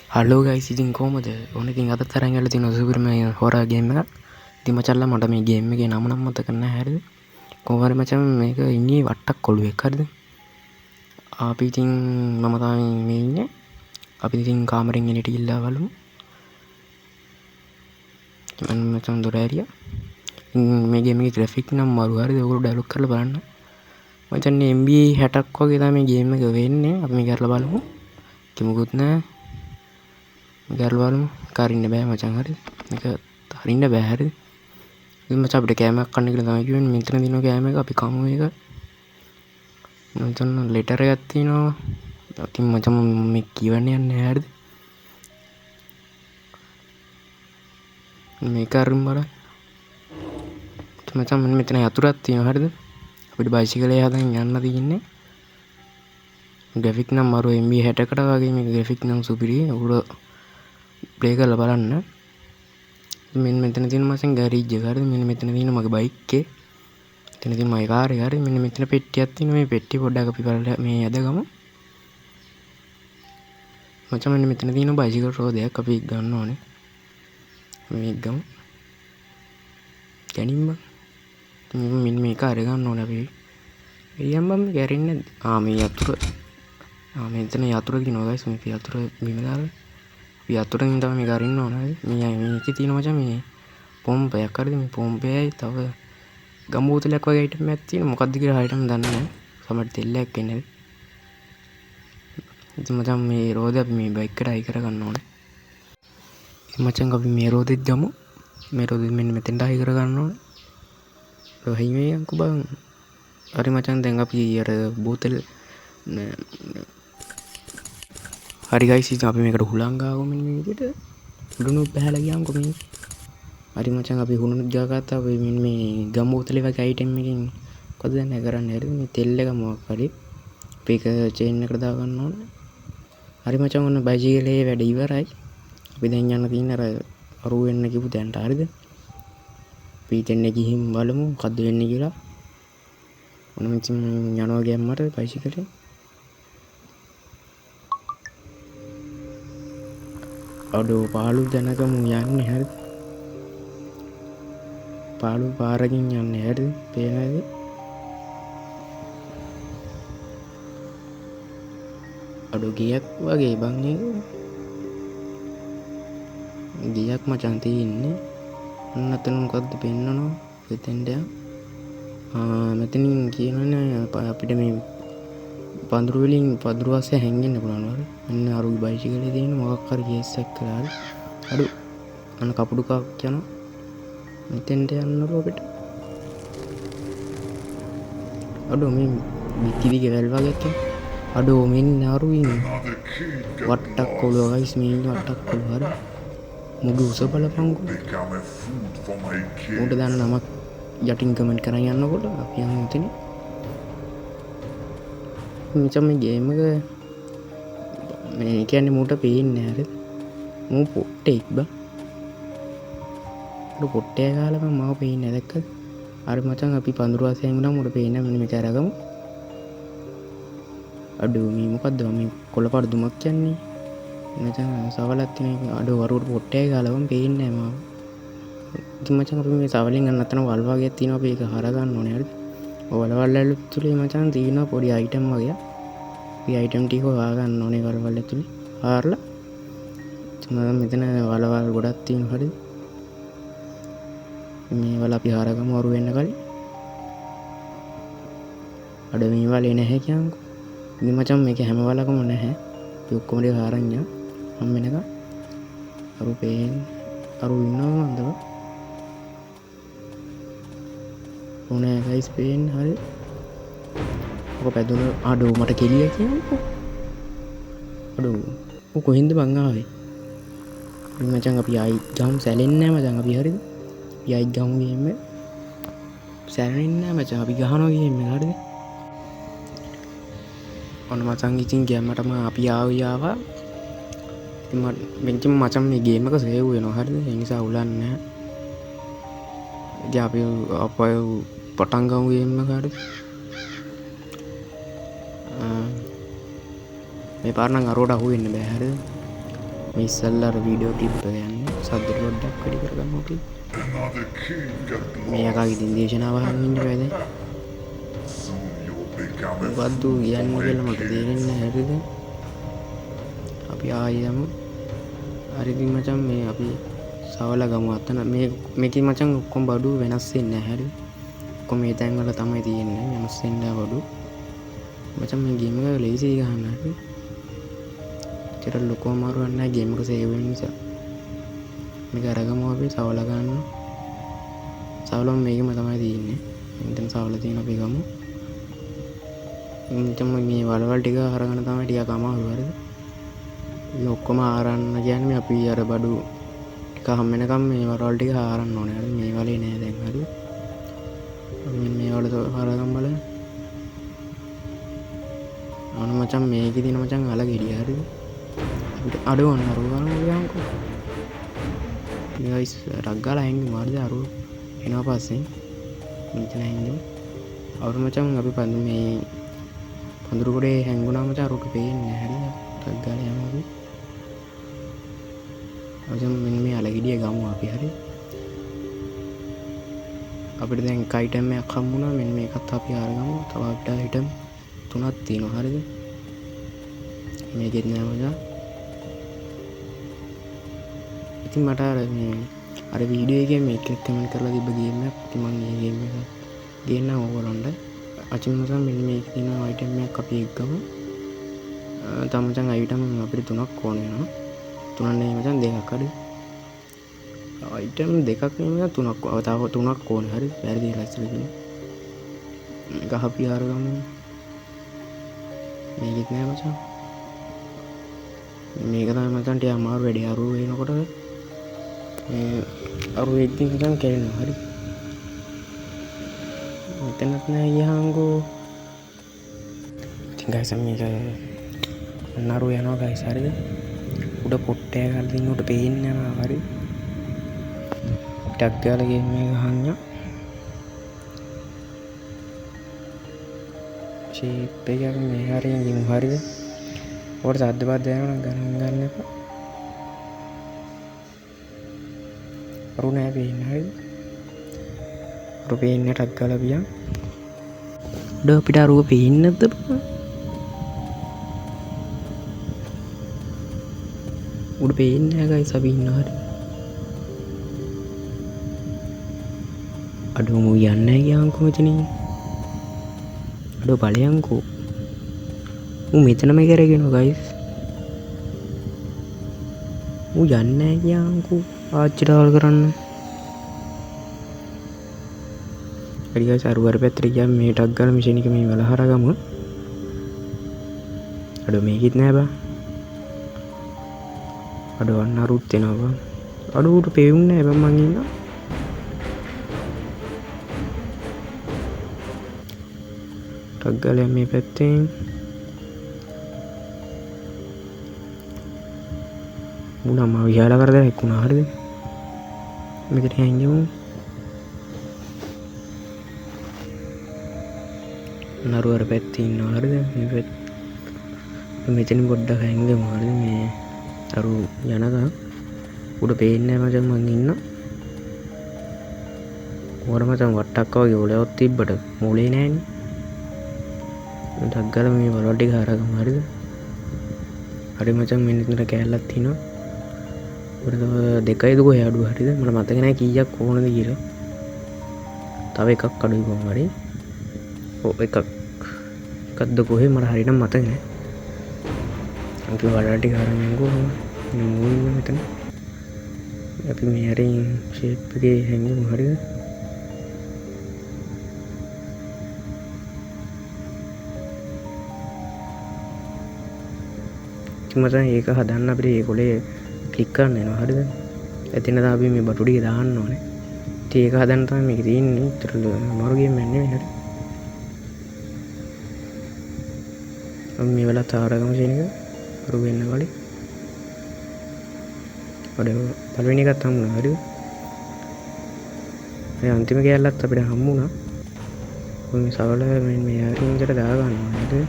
Hello guys, ඉතින් කොහමද? ඔන්න ඉතින් අද තරම් යලා තියෙන සුපර්මෑන් හොරර් ගේම් එකක්. ඉතින් මචංලා මට මේ ගේම් එකේ නම නම් මතක නැහැ හරිද? කොහොම හරි මචං මේක ඉන්නේ වට්ටක් කොළුවෙක් හරිද? අපි ඉතින් මම තමයි මේ ඉන්නේ. අපි ඉතින් කාමරෙන් එළියට ගිහිල්ලා බලමු. මම මචං දොර ඇරියා. මේ ගේම් එකේ ග්‍රැෆික් නම් මරු හරිද? ඔයගොල්ලෝ ඩවුන්ලෝඩ් කරලා බලන්න. මචං MB 60ක් වගේ තමයි මේ ගේම් එක වෙන්නේ. අපි මේක කරලා බලමු. කිමුකුත් නැහැ. ගල්වලු කරින්න බෑ මචං හරිද? මේක හරින්න බෑ හරිද? ඉතින් මචං අපිට කෑමක් කන්න කියලා තමයි කිව්වනේ. මෙතන දිනන කෑම එක අපි කමු මේක. මචං ලෙටර් එකක් තියෙනවා. ඉතින් මචං මේ කියවන්න යන්නේ හරිද? මේක අරින් බලන්න. මචං මෙතන යතුරක් තියෙනවා හරිද? අපිට බයිසිකලේ හදන් යන්න තියෙන්නේ. ග්‍රැෆික් නම් මරු MB 60කට වගේ මේ ග්‍රැෆික් නම් සුපිරි. ඔයගොල්ලෝ ප්ලේ කරලා බලන්න. මෙන්න මෙතන තියෙන මාසෙන් ගෑරේජ් එක හරිද? මෙන්න මෙතන තියෙන මගේ බයික් එකේ. මෙතන තියෙන මගේ කාර් එක හරිද? මෙන්න මෙතන පෙට්ටියක් තියෙනවා. මේ පෙට්ටිය පොඩ්ඩක් අපි බලලා මේ යදගමු. මචං මෙන්න මෙතන තියෙන බයිසිකල් රෝදයක් අපි ගන්න ඕනේ. මේක ගමු. ගැනින්ම. මෙන්න මේක අරගන්න ඕනේ අපි. එයම් බම් ගැරෙන්නේ නැද්ද? මේ යතුර. මෙතන යතුර දිනවා ගයිස්. මේක යතුර බිම දාලා. යතුරෙන් තමයි මේක අරින්න ඕන හරිද? මේකේ තියෙන මචං මේ පොම්පයක් හරිද? මේ පොම්පයයි තව ගම් බෝතලයක් වගේ අයිටම් එකක් තියෙනවා. මොකක්ද කියලා අයිටම් දන්නේ නැහැ. සමහර තෙල්ලයක් එන්නේ. ඉතින් මචං මේ රෝද අපි මේ බයික් එකට අයි කර ගන්න ඕනේ. ඉතින් මචං අපි මේ රෝදෙත් ගමු. මේ රෝදෙත් මෙන්න මෙතෙන්ට අයි කර ගන්න ඕනේ. රොහි මේ යන්කෝ බං. හරි මචං දැන් අපි අර බෝතල හරි ගයිස්, ඉතින් අපි මේකට හුලං ගාවමු මෙන්න මේ විදිහට. හුලුණු බහැලා ගියාම්කෝ මේ. හරි මචං අපි හුලුණු ගාගත්තා. අපි මෙන්න මේ ගම් බෝතලේ වගේ අයිටම් එකකින් මොකද දැන් කරන්නේ හරිද? මේ තෙල් එක මොකක් හරි අපි ඒක චේන් එකට දා ගන්න ඕනේ. හරි මචං ඔන්න බයිසිකලේ වැඩ ඉවරයි. අපි දැන් යන්න තියෙන අර අරු වෙන්න කිව්ව තැනට හරිද? අපි දෙන්නේ ගිහින් බලමු මොකද්ද වෙන්නේ කියලා. ඔන්න මෙතන යනවා ගියම්මට බයිසිකලේ. අඩෝ පාළු දැනගමු යන්නේ හරිද? පාළු පාරකින් යන්නේ හරිද? පේනවද? අඩෝ ගියක් වගේ බං ඒක. ගියක් මචං තියෙන්නේ. අන්න අතන මොකද්ද පෙන්නනවා? එතෙන්ට මෙතනින් කියනවනේ අපිට මේ පඳුරු වලින් පඳුරු ආසේ හැංගෙන්න පුළුවන් වල. මෙන්න අර බයිසිකලේ තියෙන මොකක් හරි කේස් එකක් කරලා හරි. අඩු අන්න කපුඩු කක් යනවා. මෙතෙන්ට යන්නකො අපිට. අඩෝ මේ විකිවිගේ වැල් වගේ එකක්. අඩෝ මෙන්න අරුවින් වට්ටක් කොළුව ගයිස් මේ ඉන්න වට්ටක් කොළුව හරි. මුගු උස බලපංකෝ. උඩ දාන නමක් යටින් කමෙන්ට් කරන් යන්නකොට අපි යමු එතන. මචං මේ ගේම් එක මේ කියන්නේ මූට පේන්නේ නැහැ හරිද? මූ පොට්ටෙක් බා. අර පොට්ටය ගාලා මම මාව පේන්නේ නැහැ දැක්කද? අර මචං අපි පඳුරු ආසයෙන් උනම් උඩ පේන්නේ මෙන්න මේක අරගමු. අඩෝ මේ මොකද්ද මේ කොළ පරදුමක් කියන්නේ? මචං සවලක් තියෙන අඩෝ වරුවට පොට්ටය ගාලා මම පේන්නේ නැහැ මාව. ඉතින් මචං අපි මේ සවලෙන් අන්න අතන වල් වගේ තියෙනවා අපි ඒක හර ගන්න ඕනේ හරිද? ඔය වල ඇතුලේ මචං තියෙනවා පොඩි අයිටම් වගේ. මේ අයිටම් ටික හොයා ගන්න ඕනේ වල ඇතුලේ. හාරලා. මම මෙතන වලවල් ගොඩක් තියෙනවා හරිද? මේ වල අපි හරගමු වරු වෙන්න කලින්. අඩ මේ වලේ නැහැ කියන්කෝ. ඉතින් මචං මේක හැම වලකම නැහැ. අපි ඔක්කොම ටික හරන් යන්න. මම වෙනකන් අරු පේන් අරු ඉන්නවා මන්දව. ඕනේ ගයිස් පේන් හරි. ඔක පැදුන අඩෝ මට කෙලිය කියන්කෝ. අඩෝ ඔක කොහෙන්ද බං ආවේ? ඉතින් මචං අපි ආයි ගමු සැලෙන්නේ නැහැ මචං අපි හරිද? අපි ආයි ගමු ගේම් එක. සැලෙන්නේ නැහැ මචං අපි ගහනවා ගේම් එක හරිද? ඔන්න මචං ඉතින් ගෑමටම අපි ආවා. ඉතින් මචං මේ ගේම් එක සේව් වෙනවා හරිද? ඒ නිසා උලන්නේ නැහැ. ඉතින් අපි පටන් ගමු ගේම් එක හරිද? මේ පාර නම් අරවට අහු වෙන්න බෑ හරිද? මේ ඉස්සල්ලා අර වීඩියෝ ක්ලිප් එක යන්නේ සද්ද පොඩ්ඩක් වැඩි කරගමු අපි. මේ යකාගේ ඉතින් දේශනාව අහන් ඉන්න බෑ දැන්. මොකද්ද කියන්නේ කියලා මට තේරෙන්නේ නැහැ හරිද? අපි ආයෙ යමු. හරි ඉතින් මචං මේ අපි සවල ගමු අතන මේකේ මචං ඔක්කොම බඩු වෙනස් වෙන්නේ නැහැ හරිද? ඔක්කොම මේ තැන් වල තමයි තියෙන්නේ වෙනස් වෙන්නේ බඩු. මචං මේ ගේම් එක ලේසි ගහන්න හරි. ඒතර ලොකෝ මාරුවක් නැහැ ගේම් එක සේව් වෙන නිසා. මේක අරගමු අපි සවල ගන්න. සවල මේකම තමයි තියෙන්නේ. මෙතන සවල තියෙන අපි ගමු. මෙතන මේ වලවල් ටික අරගෙන තමයි ටිකක් අමාරු හරිද? මේ ඔක්කොම ආරන්න කියන්නේ අපි අර බඩු ටික හම් වෙනකම් මේ වලවල් ටික ආරන්න ඕනේ. හරි මේ වලේ නෑ දැන් හරි. මේ වල ආරගම් බලන්න. අන මචං මේකේ තියෙන මචං අල ගෙඩිය හරිද? අපිට අඩවන්න අර ගන්න ඕනකෝ. ගයිස් රක් ගාලා හැංගි මාර්ද අර එනවා පස්සේ මෙතන හැංගි. අවුරු මචං අපි මේ පඳුරු කොටේ හැංගුණා මචං අරක පේන්නේ නැහැ හරිද? රක් ගාලා යමු අපි. මචං මෙන්න මේ අල ගෙඩිය ගමු අපි හරි. අපිට දැන් එක අයිටම් එකක් හම්බුණා. මෙන්න මේකත් අපි අරගමු. තව අපිට අයිටම් 3ක් තියෙනවා හරිද? මේකෙත් නෑ මචං. ඉතින් මට අර වීඩියෝ එකේ මේක කමෙන්ට් කරලා තිබ්බ ගේම් එකක්. ඉතින් මම මේ ගේම් එක ගේන්න ඕගොල්ලන්ට. අචින් මචං මෙන්න මේක තියෙන අයිටම් එකක් අපි එක්කමු. තව මචං අයිටම් අපිට 3ක් ඕන වෙනවා. 3ක් නෙවෙයි මචං 2ක් හරි. අයිටම් 2ක් නෙවෙයි මචං 3ක්. තව 3ක් ඕනේ හරි. වැරදි ඉස්සරහ කියන. මේක අපි අරගමු. මේකෙත් නෑ මචං. මේක තමයි මචං ටික අමාරු වැඩි අරු වෙනකොට අරු එක්කින් මචං කැරෙනවා හරි. මෙතනත් නෑ ගියාංගෝ. ඉතින් ගයිස් මේක නරු යනවා ගයිස් හරිද? උඩ පොට්ටය ගන්න දින් උඩ පේන්නේ නැහැ හරි. ටක් ගාලා ගේම් එක ගහන්න. ෂේප් එකක් මේ හරියෙන් ගිමු හරිද? ඔකට සද්ද බද්ද යනවා නම් ගන්න එපා. අරු නෑ පේන්නේ හරිද? අරු පේන්නේ ටක් ගාලා පියන්. උඩ අපිට අරුව පේන්නේ නැද්ද බං? උඩ පේන්නේ නැහැ ගයිස් අපි ඉන්නවා හරි. අඩෝ මු යන්නේ ගියාන්කෝ මෙතනින්. අඩෝ බලයන්කෝ. මු මෙතනම කරගෙන ගයිස්. මු යන්නේ ගියාන්කෝ ආච්චිටවල් කරන්න. හරි ගයිස් අරුවර පැත්තට ගියාම මේ ටක් ගාලා මිෂන් එක මේ වල හරගමු. අඩෝ මේකෙත් නෑ බා. අඩෝ අන්න අරුත් එනවා බා. අඩෝ උට පේන්නේ නෑ බා මං ඉන්නවා. ටක් ගාලා මේ පැත්තෙන් මුණම විහාර කරදර එක්ුණා හරිද? මෙතන හැංගෙමු. නරුවර පැත්තේ ඉන්නවා හරිද? මේ පැත්ත මෙතන පොඩ්ඩක් හැංගෙමු හරිද? මේ අරු යනකම් උඩ පේන්නේ නැහැ මචං මං ඉන්නවා. ඕර මචං වට්ටක් වගේ ඔලෙවත් තිබ්බට මොලේ නැහැනේ. ටක් ගාලා මේ වලවල් ටික හරගමු හරිද? හරි මචං මෙන්න ඉතන කෑල්ලක් තියෙනවා. උඩ දෙකයිද කොහේ අඩුව හරිද? මට මතක නැහැ කීයක් ඕනද කියලා. තව එකක් අඩුයි කොහොම හරි. ඔව් එකක්ද කොහේ මට හරියටම මතක නැහැ. අපි වලවල් ටික අරන් යමුකෝ. නෝ මෙතන. අපි මේ හරින් ෂේප් එකේ හැංගෙමු හරිද? මචං ඒක හදන්න අපිට ඒ කොලේ ක්ලික් කරන්න වෙනවා හරිද? එතන තමයි අපි මේ බටු ටික දාන්න ඕනේ. ඉතින් ඒක හදන්න තමයි මේක තියෙන්නේ. ඒතර අමාරු ගේම් එකක් නෙවෙයි හරි. අපි මේ වෙලාවට තාරගම කියන එක අරු වෙන්න කලින්. ඔඩ පළවෙනි එකත් හම්බුණා හරිද? මේ අන්තිම කෑල්ලත් අපිට හම්බුණා. මේ සවල මේ හරින් විතර දා ගන්න ඕනේ හරිද?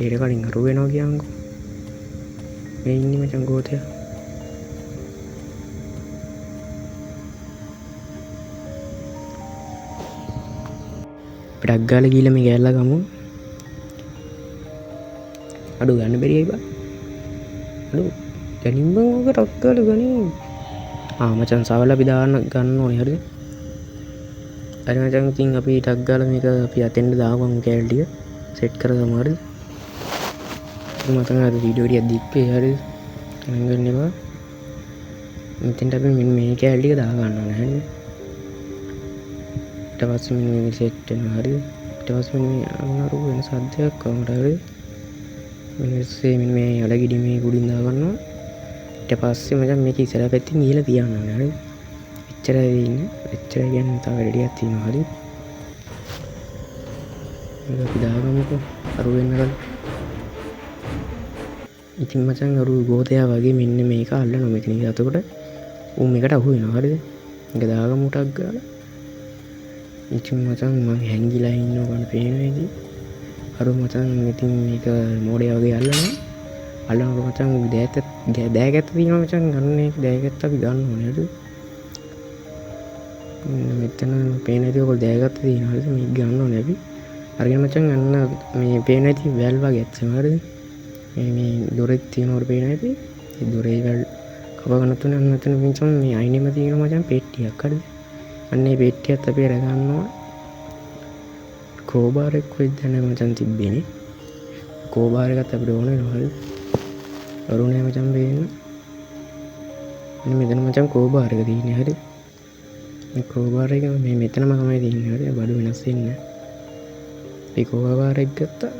ඊට කලින් අරු වෙනවා කියන්කෝ. මේ ඉන්නේ මචං ගෝතයා. ටක් ගාලා ගිහලා මේ ගෑල්ලා ගමු. අඩු ගන්න බැරියයි බා. අඩු ගනින් බං ඕක ටක් ගාලා ගනින්. මචං සවල අපි දාන්න ගන්න ඕනේ හරිද? හරි මචං ඉතින් අපි ටක් ගාලා මේක අපි අතෙන්ට දාගමු කෑල්ල ටික සෙට් කරගමු හරිද? මතක අද වීඩියෝ ටික දික්කේ හරිද? ගණන් ගන්න එපා. මෙතෙන්ට අපි මෙන්න මේ කෑල්ල ටික දා ගන්න ඕනේ හරිද? ඊට පස්සේ මෙන්න මේ සෙට් වෙනවා හරිද? ඊට පස්සේ මේ අනුනරු වෙන සද්දයක් කොහමද හරිද? මෙන්න මේ අලගිඩි මේ කුඩින් දා ගන්නවා. ඊට පස්සේ මචං මේක ඉස්සරහ පැත්තෙන් ගිහලා තියන්න ඕනේ හරිද? එච්චරයි ඉන්නේ. එච්චරයි කියන්නේ තව වැඩ ටිකක් තියෙනවා හරිද? මේක අපි දාගමුකෝ අරු වෙන්නකල්. ඉතින් මචං අරු ගෝතයා වගේ මෙන්න මේක අල්ලනවා මෙතන. එතකොට ඌ මේකට අහු වෙනවා හරිද? මේක දාගමු ටක් ගාලා. ඉතින් මචං මං හැංගිලා ඉන්නවා ගන්න පේනවා ඉතින්. අරු මචං ඉතින් මේක මොඩේ වගේ අල්ලනවා. අල්ලනකොට මචං දෑගත්ත තියෙනවා මචං ගන්න එක දෑගත්ත අපි ගන්න ඕනේ හරිද? මෙතන පේන ඇති ඔයගොල්ලෝ දෑගත්ත තියෙනවා හරිද? මේක ගන්න ඕනේ අපි. අරගෙන මචං අන්න මේ පේන ඇති වැල් වගේ ඇත්තම හරිද? මේ දොරෙත් තියෙනවට පේන ඇති. ඒ දොරේ වැල් කප ගන්න තුන අන්න මෙතන මචං මේ අයිනෙම තියෙන මචං පෙට්ටියක් හරිද? අන්න ඒ පෙට්ටියත් අපි අර ගන්නවා. කෝබාර් එක කොහෙද දැන මචං තිබ්බේනේ. කෝබාර් එකත් අපිට ඕන වෙනවා හරිද? අරුණේ මචං බේන්න. මෙන්න මෙතන මචං කෝබාර් එක තියෙන්නේ හරිද? මේ කෝබාර් එක මේ මෙතනම තමයි තියෙන්නේ හරිද? බඩු වෙනස් වෙන්නේ නැහැ. මේ කෝබාර් එක ගත්තා.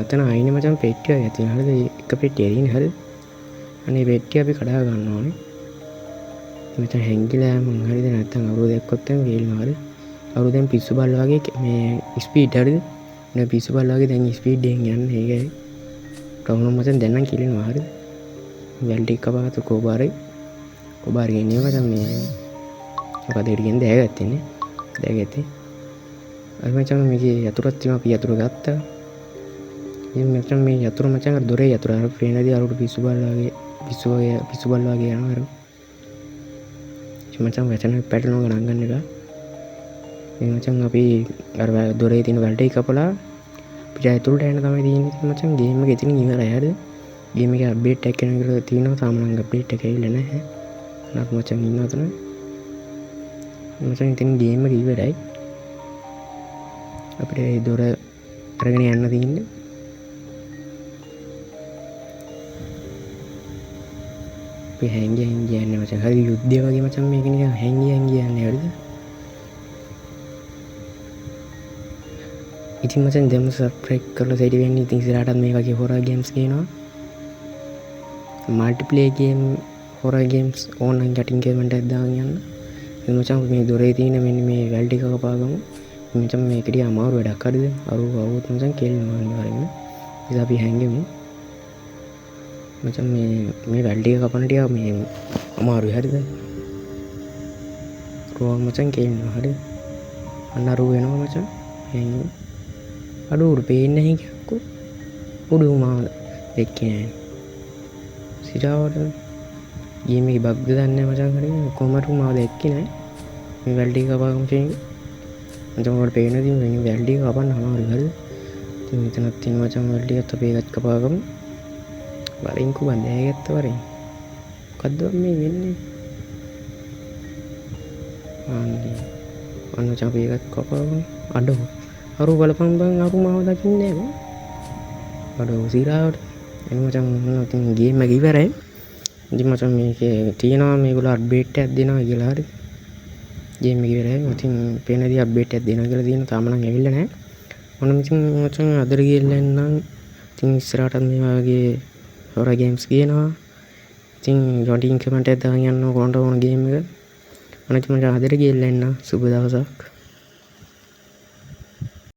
අතන අයිනේ මචං පෙට්ටියක් ඇති හරිද? එක පෙට්ටියක් තියෙන්නේ හරිද? අනේ පෙට්ටිය අපි කඩා ගන්න ඕනේ. මෙතන හැංගිලා මං හරිද? නැත්තම් අවුරු දැක්කොත් එම් වේල්නවා හරිද? අවුරු දැන් පිස්සු බල්ල වගේ මේ ස්පීඩ් හරිද? නේ පිස්සු බල්ල වගේ දැන් ස්පීඩ් එකෙන් යන්නේ. ඒකයි. කවුරුම මචං දැන් නම් කිලිනවා හරිද? වැල් ටික කපාගත්ත කෝබාරේ. කෝබාරේ ගෙනියම මචං මේ මොකද ඉරියෙන් දැයගත්තේනේ. දැයගත්තේ. අර මචං මේකේ යතුරක් තියෙනවා අපි යතුර ගත්තා. ඉතින් මචං මේ යතුර මචං අර දොරේ යතුර අර පේනදී අර පිස්සු බල්ල වගේ පිස්සු බල්ල වගේ යනවා අර. මචං වැටෙන පැටලෙනවා ගණන් ගන්න එක. මේ මචං අපි අර දොරේ තියෙන වැල් ටික කපලා පිට ඇතුළට යන්න තමයි තියෙන්නේ. ඉතින් මචං ගේම් එක ඉතින් ඉවරයි හරිද? ගේම් එකේ අප්ඩේට් එකක් කරන කියලා තියෙනවා. තාම නම් අප්ඩේට් එක ඇවිල්ලා නැහැ. අනක් මචං ඉන්නවා තමයි. මචං ඉතින් ගේම් එක ඉවරයි. අපිට ඒ දොර අරගෙන යන්න තියෙන්නේ. අපි හැංගිය යන්නේ මචං. හරි යුද්ධය වගේ මචං මේක නිකන් හැංගිය යන්නේ හරිද? ඉතින් මචං දැන් සබ්ස්ක්‍රයිබ් කරලා සයිඩ් වෙන්න. ඉතින් ඉස්සරහටත් මේ වගේ හොරර් games ගේනවා. Multiplayer game හොරර් games ඕන්ලයින් චැටින් comment එකක් දාගෙන යන්න. ඉතින් මචං මේ දොරේ තියෙන මෙන්න මේ වැල් ටික කපාගමු. මචං මේක ටික අමාරු වැඩක් හරිද? අරු අවුත් මචං කෙල්ලනවා අනිවාර්යෙන්ම. ඉතින් අපි හැංගෙමු. මචං මේ වැල් ටික කපන ටික මේ අමාරුයි හරිද? රෝල් මචං කෙල්ලනවා හරිද? අන්න අරු වෙනවා මචං. හැංගෙමු. අඩු උඩ පේන්නේ නැහැ කියක්කෝ. උඩු මාව දෙක්කේ නැහැ. සිතාවට ගේම් එකේ බග්ද දන්නේ නැහැ මචං හරිය. කොහමද මාව දෙක්කේ නැහැ. මේ වැල් ටික කපාගමු කියන්නේ. මචං වල පේනදී මේ වැල් ටික කපන්න අමාරුයි හරිද? ඉතින් මෙතනත් තියෙන මචං වැල් ටිකත් අපි එකත් කපාගමු. වරින් කුබන් දැයගත්ත වරින්. මොකද්ද මේ වෙන්නේ? අන්න මචං අපි එකත් කපාගමු. අඩෝ අරු බලපන් බං අරු මාව දකින්නේ නැහැ බං. අඩෝ සිරාවට. එනු මචං ඉතින් ගේම් එක ඉවරයි. ඉතින් මචං මේකේ තියෙනවා මේගොල්ලෝ අප්ඩේට් එකක් දෙනවා කියලා හරි. ගේම් එක ඉවරයි. ඉතින් පේනදී අප්ඩේට් එකක් දෙනවා කියලා තියෙනවා. තාම නම් ඇවිල්ලා නැහැ. මොන ඉතින් මචං අදට ගියලා නම් ඉතින් ඉස්සරහටත් මේ වගේ හොරර් ගේම්ස් ගේනවා. ඉතින් ජොටින් කමෙන්ට් එකක් දාගෙන යන්න කොහොමද ඕන ගේම් එක. මොන ඉතින් මචං අදට ගියලා නම් සුබ දවසක්.